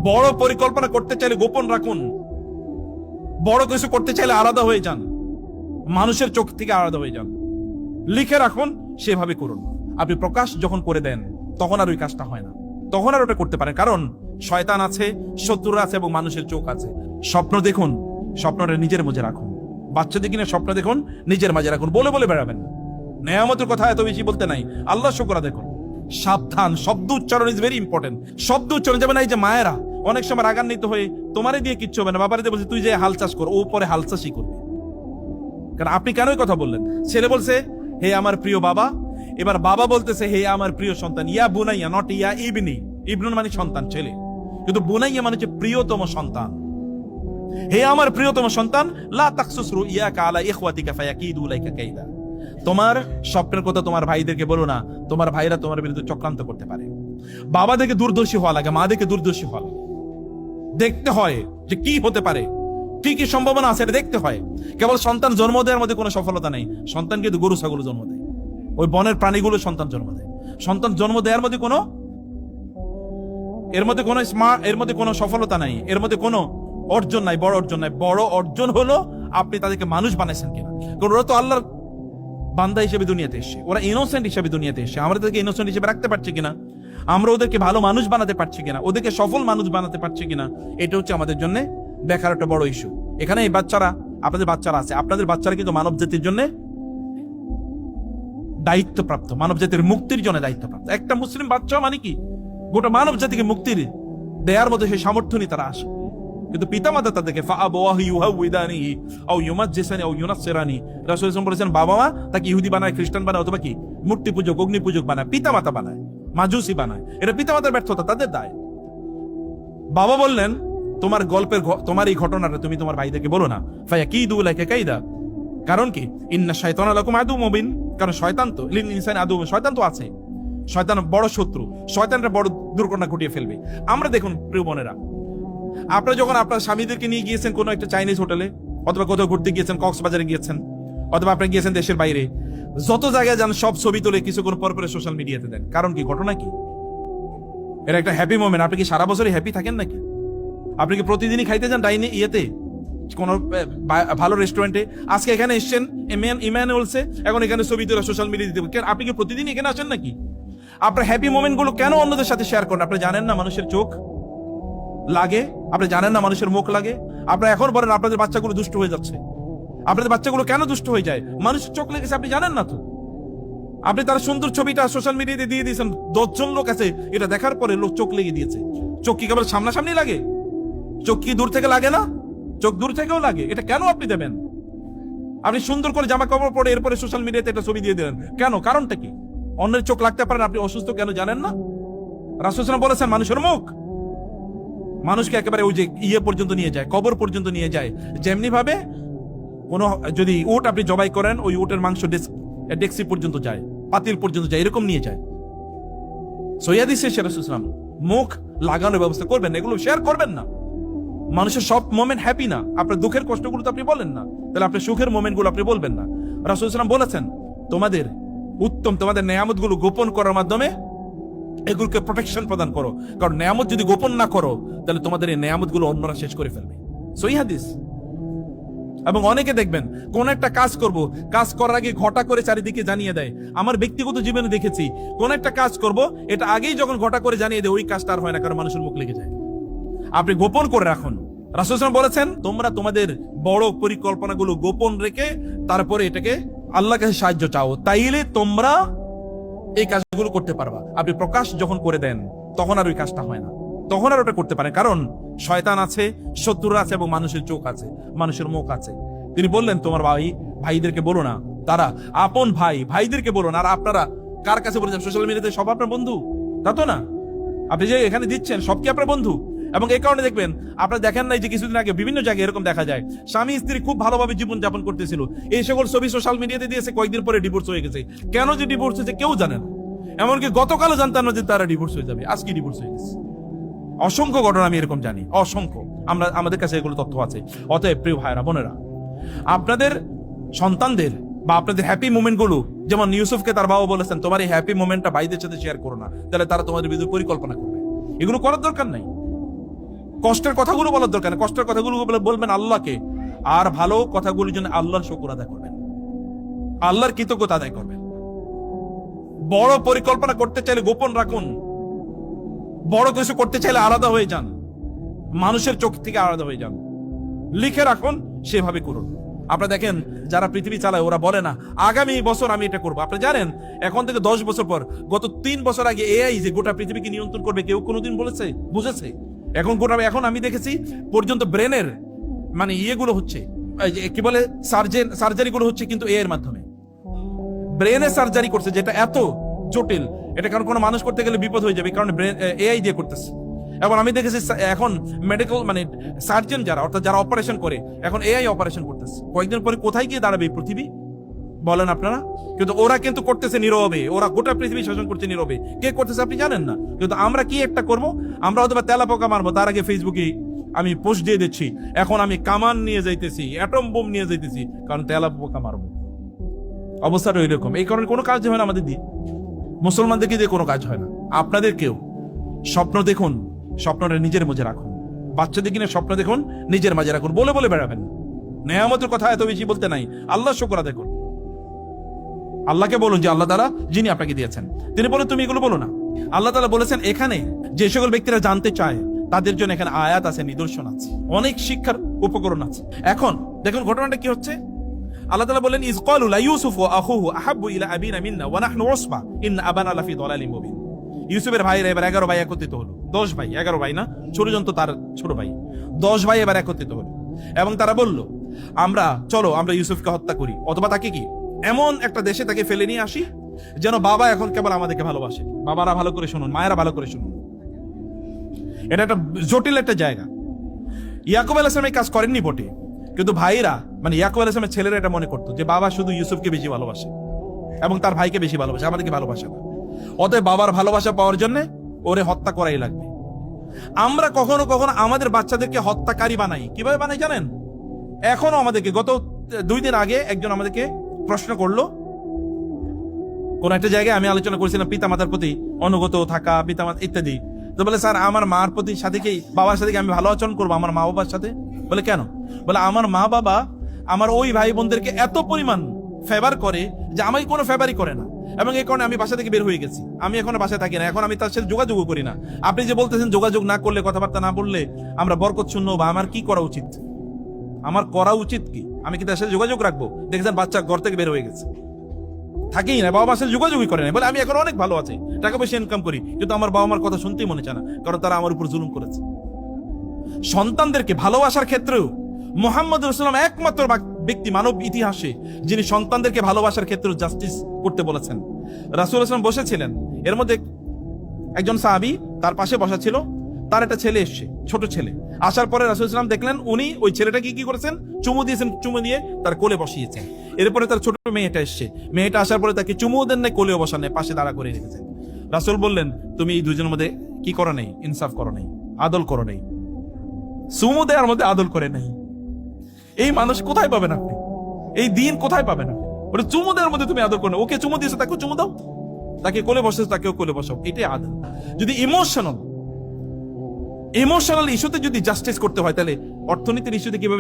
বড় পরিকল্পনা করতে চাইলে গোপন রাখুন, বড় কিছু করতে চাইলে আলাদা হয়ে যান, মানুষের চোখ থেকে আলাদা হয়ে যান, লিখে রাখুন, সেভাবে করুন। আপনি প্রকাশ যখন করে দেন তখন আর ওই কাজটা হয় না, তখন আর ওটা করতে পারেন, কারণ শয়তান আছে, শত্রুরা আছে এবং মানুষের চোখ আছে। স্বপ্ন দেখুন, স্বপ্নটা নিজের মাঝে রাখুন। বাচ্চাদের কিনে স্বপ্ন দেখুন, নিজের মাঝে রাখুন, বলে বলে বেড়াবেন না। নেয়ামতের কথা এত বেশি বলতে নাই, আল্লাহ শুকর দেখুন। সাবধান, শব্দ উচ্চারণ ইজ ভেরি ইম্পর্টেন্ট। শব্দ উচ্চারণ যাবে না। এই যে মায়েরা অনেক সময় রাগান্বিত হয়ে তোমারে দিয়ে কিচ্ছু হবে না, বাবারে দিয়ে বলছে তুই যে হাল চাষ কর, ও পরে হাল চাষই করবে। কারণ আপনি কেন কথা বললেন? ছেলে বলছে হে আমার প্রিয় বাবা, এবার বাবা বলতেছে হে আমার প্রিয় সন্তান। ইয়া বুনাইয়া, নট ইয়া ইবনি। ইবনুন মানে সন্তান, ছেলে, কিন্তু বুনাইয়া মানে হচ্ছে প্রিয়তম সন্তান। হে আমার প্রিয়তম সন্তান, লা তাকসুস রুইয়াকা আলা ইখওয়াতিকা ফায়াকিদু লাইকা কাইদা। তোমার স্বপ্নের কথা তোমার ভাইদেরকে বলো না, তোমার ভাইরা তোমার বিরুদ্ধে চক্রান্ত করতে পারে। বাবা দেখে দূরদর্শী হওয়া লাগে, মা দেখে দূরদর্শী হওয়া লাগে। দেখতে হয় যে কি হতে পারে, কি কি সম্ভাবনা আছে, এটা দেখতে হয়। কেবল সন্তান জন্ম দেওয়ার মধ্যে কোনো সফলতা নেই। সন্তান কিন্তু গরু ছাগল জন্ম দেয়, ওই বনের প্রাণীগুলো সন্তান জন্ম দেয়। সন্তান জন্ম দেওয়ার মধ্যে কোনো এর মধ্যে কোনো সফলতা নাই, এর মধ্যে কোনো অর্জন নাই, বড় অর্জন নাই। বড় অর্জন হলো আপনি তাদেরকে মানুষ বানাইছেন কিনা। কারণ ওরা তো আল্লাহর বান্দা হিসেবে দুনিয়াতে এসে, ওরা ইনোসেন্ট হিসেবে দুনিয়াতে এসে, আমরা তাদেরকে ইনোসেন্ট হিসেবে রাখতে পারছি কিনা, আমরা ওদেরকে ভালো মানুষ বানাতে পারছি কিনা, ওদেরকে সফল মানুষ বানাতে পারছি কিনা, এটা হচ্ছে আমাদের জন্য দেখার একটা বড় ইস্যু। এখানে এই বাচ্চারা, আপনাদের বাচ্চারা আছে, আপনাদের বাচ্চারা কিন্তু মানব জাতির জন্য দায়িত্বপ্রাপ্ত, মানব জাতির মুক্তির জন্য দায়িত্বপ্রাপ্ত। একটা মুসলিম বাচ্চা মানে কি গোটা মানব জাতিকে মুক্তির দেয়ার মধ্যে সেই সামর্থ্য নিয়ে তারা আসে। কিন্তু পিতামাতা তাদেরকে বলেছেন বাবা মা তাকে ইহুদি বানায়, খ্রিস্টান বানায়, অথবা কি মূর্তি পূজক, অগ্নি পূজক বানায়, পিতামাতা বানায়, মাজুসি বানায়। এটা পিতামাতার ব্যর্থতা, তাদের দায়। বাবা বললেন তোমার গল্পের, তোমার এই ঘটনাটা তুমি তোমার ভাইদেরকে বলো না। ফায়াকিদু লাইকা কাইদা। কারণ কি? ইন্না শাইতানা লাকুম আদু মুবিন। কারণ শয়তান তো লিল ইনসানি আদু, শয়তান তো আছে, শয়তান বড় শত্রু, শয়তানটা বড় দুর্ঘটনা ঘটিয়ে ফেলবে। আমরা দেখুন প্রিয় বোনেরা, আপনারা যখন আপনার স্বামীদেরকে নিয়ে গিয়েছেন কোনো একটা চাইনিজ হোটেলে, অথবা কোথাও ঘুরতে গিয়েছেন, কক্সবাজারে গিয়েছেন, অথবা আপনি গিয়েছেন দেশের বাইরে, যত জায়গায় যান সব ছবি তুলে কিছুক্ষণ পর পরে সোশ্যাল মিডিয়াতে দেন। কারণ কি? ঘটনা কি? এটা একটা হ্যাপি মোমেন্ট। আপনি কি সারা বছরই হ্যাপি থাকেন নাকি? আপনি কি প্রতিদিনই খাইতে যান ডাইনে ইয়েতে, কোন ভালো রেস্টুরেন্টে? আজকে এখানে এসছেন ইমানুয়েলসে, এখন এখানে ছবি তুলে সোশ্যাল মিডিয়া দিতে, আপনি কি প্রতিদিন এখানে আসেন নাকি? আপনার হ্যাপি মোমেন্ট গুলো কেন অন্যদের সাথে শেয়ার করেন? আপনি জানেন না মানুষের চোখ লাগে, আপনি জানেন না মানুষের মুখ লাগে। আপনারা এখন বলেন আপনাদের বাচ্চাগুলো দুষ্ট হয়ে যাচ্ছে। আপনাদের বাচ্চাগুলো কেন দুষ্ট হয়ে যায়? মানুষের চোখ লেগেছে, আপনি জানেন না তো। আপনি তার সুন্দর ছবিটা সোশ্যাল মিডিয়াতে দিয়ে দিয়েছেন, 10 জন লোক আছে এটা দেখার পরে লোক চোখ লেগে দিয়েছে। চোখ কি কেবল সামনাসামনি লাগে? চোখ কি দূর থেকে লাগে না? চোখ দূর থেকেও লাগে। এটা কেন আপনি দেবেন? আপনি সুন্দর করে জামা কাপড় পরে এরপরে সোশ্যাল মিডিয়াতে একটা ছবি দিয়ে দিলেন কেন? কারণটা কি? অন্যের চোখ লাগতে পারেন, আপনি অসুস্থ কেন জানেন না? রাসূল সাল্লাল্লাহু আলাইহি ওয়াসাল্লাম বলেছেন মানুষের মুখ মানুষকে একেবারে ওই যে ইয়ে পর্যন্ত নিয়ে যায়, কবর পর্যন্ত নিয়ে যায়। যেমনি ভাবে কোন যদি উট আপনি জবাই করেন, ওই উটের মাংস ডেক্সি পর্যন্ত যায়, পাতিল পর্যন্ত যায়, এরকম নিয়ে যায়। সৈয়াদিসে রাসূল সাল্লাল্লাহু আলাইহি ওয়াসাল্লাম মুখ লাগানোর ব্যবস্থা করবেন, এগুলো শেয়ার করবেন না। মানুষের সব মোমেন্ট হ্যাপি না, আপনার দুঃখের কষ্টগুলো তো আপনি বলেন না, তাহলে আপনার সুখের মোমেন্ট গুলো আপনি বলবেন না। রাসূল সাল্লাল্লাহু আলাইহি ওয়াসাল্লাম বলেছেন তোমাদের উত্তম, তোমাদের নেয়ামত গুলো গোপন করার মাধ্যমে এগুলোকে প্রোটেকশন প্রদান করো। কারণ নেয়ামত যদি গোপন না করো তাহলে তোমাদের এই নেয়ামত গুলো অন্যরা শেষ করে ফেলবে। সহিহ হাদিস। এবং অনেকে দেখবেন কোন একটা কাজ করব, কাজ করার আগে ঘটা করে চারিদিকে জানিয়ে দেয়। আমার ব্যক্তিগত জীবনে দেখেছি, কোন একটা কাজ করব এটা আগেই যখন ঘটা করে জানিয়ে দেয়, ওই কাজটা আর হয় না, কারণ মানুষের মুখ লেগে যায়। আপনি গোপন করে রাখুন। রাসূল সাল্লাল্লাহু আলাইহি ওয়াসাল্লাম বলেছেন তোমরা তোমাদের বড় পরিকল্পনাগুলো গোপন রেখে তারপরে এটাকে আল্লাহর কাছে সাহায্য চাও, তাইলে তোমরা এই কাজগুলো করতে পারবা। আপনি প্রকাশ যখন করে দেন তখন আর ওই কাজটা হয় না, তখন আর ওটা করতে পারেন, কারণ শয়তান আছে, শত্রুরা আছে এবং মানুষের চোখ আছে, মানুষের মুখ আছে। তিনি বললেন তোমার ভাইদেরকে বলো না, তারা আপন ভাইদেরকে বলো না। আর আপনারা কার কাছে বলেছেন? সোশ্যাল মিডিয়াতে সব আপনার বন্ধু? তা তো না। আপনি যে এখানে দিচ্ছেন সব কি আপনার বন্ধু? এবং এই কারণে দেখবেন আপনারা দেখেন নাই যে কিছুদিন আগে বিভিন্ন জায়গায় এরকম দেখা যায়, স্বামী স্ত্রী খুব ভালোভাবে জীবন যাপন করতেছিল, এই সকল ছবি সোশ্যাল মিডিয়াতে দিয়েছে, কয়েকদিন পরে ডিভোর্স হয়ে গেছে। কেন যে ডিভোর্স হয়েছে কেউ জানে না, এমনকি গতকালও জানতাম না যে তারা ডিভোর্স হয়ে যাবে, আজকে ডিভোর্স হয়ে গেছে। অসংখ্য ঘটনা আমি এরকম জানি, অসংখ্য। আমাদের কাছে এগুলো তথ্য আছে। অতএব প্রিয় ভাইরা বোনেরা, আপনাদের সন্তানদের বা আপনাদের হ্যাপি মোমেন্ট গুলো, যেমন ইউসুফকে তার বাবা বলেছেন তোমার এই হ্যাপি মোমেন্টটা ভাইদের সাথে শেয়ার করো না, তাহলে তারা তোমাদের বিরুদ্ধে পরিকল্পনা করবে। এগুলো করার দরকার নাই। কষ্টের কথাগুলো বলার দরকার নেই, কষ্টের কথাগুলো বলবেন আল্লাহকে, আর ভালো কথাগুলোর জন্য আল্লাহর শুকর আদায় করবেন, আল্লাহর কৃতজ্ঞতা আদায় করবেন। বড় পরিকল্পনা করতে চাইলে গোপন রাখুন, বড় কিছু করতে চাইলে আলাদা হয়ে যান, মানুষের চোখ থেকে আলাদা হয়ে যান, লিখে রাখুন, সেভাবে করুন। আপনারা দেখেন যারা পৃথিবী চালায় ওরা বলে না আগামী বছর আমি এটা করবো। আপনি জানেন এখন থেকে 10 বছর পর, গত 3 বছর আগে এআই যে গোটা পৃথিবীকে নিয়ন্ত্রণ করবে কেউ কোনোদিন বলেছে, বুঝেছে? এখন আমি দেখেছি পর্যন্ত ব্রেনের মানে ইয়েগুলো হচ্ছে, কি বলে, সার্জারি গুলো হচ্ছে কিন্তু এর মাধ্যমে। ব্রেনে সার্জারি করছে যেটা এত জটিল, এটা কারণ কোনো মানুষ করতে গেলে বিপদ হয়ে যাবে, কারণ এআই দিয়ে করতেছে। এবং আমি দেখেছি এখন মেডিকেল মানে সার্জন যারা, অর্থাৎ যারা অপারেশন করে, এখন এআই অপারেশন করতেছে। কয়েকদিন পরে কোথায় গিয়ে দাঁড়াবে এই পৃথিবী বলেন আপনারা? কিন্তু ওরা কিন্তু করতেছে নীরবে, ওরা গোটা পৃথিবী শাসন করছে নীরবে। কে করতেছে আপনি জানেন না, কিন্তু আমরা কি একটা করব, আমরা হয়তো তেলা পোকা মারবো, তার আগে ফেসবুকে আমি পোস্ট দিয়ে দিচ্ছি এখন আমি কামান নিয়ে যাইতেছি, অ্যাটম বোম নিয়ে যাইতেছি, কারণ তেলা পোকা মারবো। অবস্থাটা এরকম, এই কারণে কোনো কাজ হয় না আমাদের দিয়ে, মুসলমানদেরকে দিয়ে কোনো কাজ হয় না। আপনাদের কেউ স্বপ্ন দেখুন, স্বপ্নটা নিজের মাঝে রাখুন, বাচ্চাদের কিনে স্বপ্ন দেখুন, নিজের মাঝে রাখুন, বলে বলে বেড়াবেন। নেয়ামতের কথা এত বেশি বলতে নাই, আল্লাহ শুকর আদায় করুন। আল্লাহকে বলুন যে আল্লাহ তাআলা যিনি আপনাকে দিয়েছেন, তিনি বলেন তুমি এগুলো বলো না। আল্লাহ তাআলা বলেছেন এখানে যে সকল ব্যক্তিরা জানতে চায় তাদের জন্য এখানে আয়াত আছে, নিদর্শন আছে, অনেক শিক্ষার উপকরণ আছে। এখন দেখুন ঘটনাটা কি হচ্ছে। আল্লাহ তাআলা বলেন ইজ ক্বালু লা ইউসুফ ওয়া আখুহু আহাব্বু ইলা আবিনা মিন্না ওয়া নাহনু উসবা ইন্না আবানা লাফি দালালিম মুবিন। ইউসুফের ভাইরা এবার 11 ভাই একত্রিত হলো, 10 ভাই, 11 ভাই না, ছোটজন তো তার ছোট ভাই, 10 ভাই এবার একত্রিত হলো এবং তারা বলল চলো আমরা ইউসুফকে হত্যা করি, অথবা তাকে কি এমন একটা দেশে তাকে ফেলে নিয়ে আসি যেন বাবা এখন কেবল আমাদেরকে ভালোবাসে। বাবারা ভালো করে শুনুন, মায়েরা ভালো করে শুনুন, এটা একটা জটিল একটা জায়গা। ইয়াকুব আলাইহিস সালাম এই কাজ করেননি বটে, কিন্তু ভাইরা মানে ইয়াকুব আলাইহিস সালামের ছেলেরা এটা মনে করতো যে বাবা শুধু ইউসুফকে বেশি ভালোবাসে এবং তার ভাইকে বেশি ভালোবাসে, আমাদেরকে ভালোবাসে না, অতএব বাবার ভালোবাসা পাওয়ার জন্য ওরে হত্যা করাই লাগবে। আমরা কখনো কখনো আমাদের বাচ্চাদেরকে হত্যাকারী বানাই। কিভাবে বানাই জানেন? এখনো আমাদেরকে, গত 2 দিন আগে একজন আমাদেরকে প্রশ্ন করলো, কোন একটা জায়গায় আমি আলোচনা করেছিলাম পিতামাতার প্রতি অনুগত থাকা, পিতামাতা ইত্যাদি। তো বলে স্যার আমার মার প্রতি সাথে কি বাবার সাথে কি আমি ভালো আচরণ করবো আমার মা বাবার সাথে? বলে কেন? বলে আমার মা বাবা আমার ওই ভাই বোনদেরকে এত পরিমাণ ফেভার করে যে আমাকে কোনো ফেভারই করে না, এবং এই কারণে আমি বাসা থেকে বের হয়ে গেছি, আমি এখন বাসায় থাকি না, এখন আমি তার সাথে যোগাযোগ করি না। আপনি যে বলতেছেন যোগাযোগ না করলে, কথাবার্তা না বললে আমরা বরকত শূন্য, বা আমার কি করা উচিত? আমার করা উচিত কি? আমি কি তার সাথে যোগাযোগ রাখবো? দেখেছেন বাচ্চা ঘর থেকে বের হয়ে গেছে, থাকেই না, বাবা মার সাথে যোগাযোগই করে না। বলে আমি এখন অনেক ভালো আছি, টাকা পয়সা ইনকাম করি, কিন্তু আমার বাবা মার কথা শুনতেই মনে চায় না, কারণ তারা আমার উপর জুলুম করেছে। সন্তানদেরকে ভালোবাসার ক্ষেত্রেও মুহাম্মদ রাসূলুল্লাহ একমাত্র ব্যক্তি মানব ইতিহাসে যিনি সন্তানদেরকে ভালোবাসার ক্ষেত্রে জাস্টিস করতে বলেছেন। রাসূলুল্লাহ সাল্লাল্লাহু আলাইহি ওয়াসাল্লাম বসেছিলেন, এর মধ্যে একজন সাহাবী তার পাশে বসা ছিল, তার একটা ছেলে এসছে, ছোট ছেলে। আসার পরে রাসূলুল্লাহ সাল্লাল্লাহু আলাইহি ওয়াসাল্লাম দেখলেন উনি ওই ছেলেটাকে কি করেছেন, চুমু দিয়েছেন, চুমু দিয়ে তার কোলে বসিয়েছেন। এরপরে তার ছোট মেয়েটা এসছে, মেয়েটা আসার পরে তাকে চুমু দেন নাই, কোলেও বসান নাই, পাশে দাঁড়া করে রেখেছেন। রাসূল বললেন তুমি এই দুজনের মধ্যে কি করো নাই? ইনসাফ করো নাই, আদল করো নাই, চুমু দেওয়ার মধ্যে আদল করে নাই। এই মানুষ কোথায় পাবেন আপনি? এই দিন কোথায় পাবেন আপনি? ওটা চুমু দেওয়ার মধ্যে তুমি আদর করো না। ওকে চুমু দিয়েছো, তাকেও চুমু দাও, তাকে কোলে বসেছো, তাকেও কোলে বসাও, এটাই আদল। যদি ইমোশনাল ইস্যুতে যদি জাস্টিস করতে হয়, তাহলে অর্থনীতির ইস্যুতে কিভাবে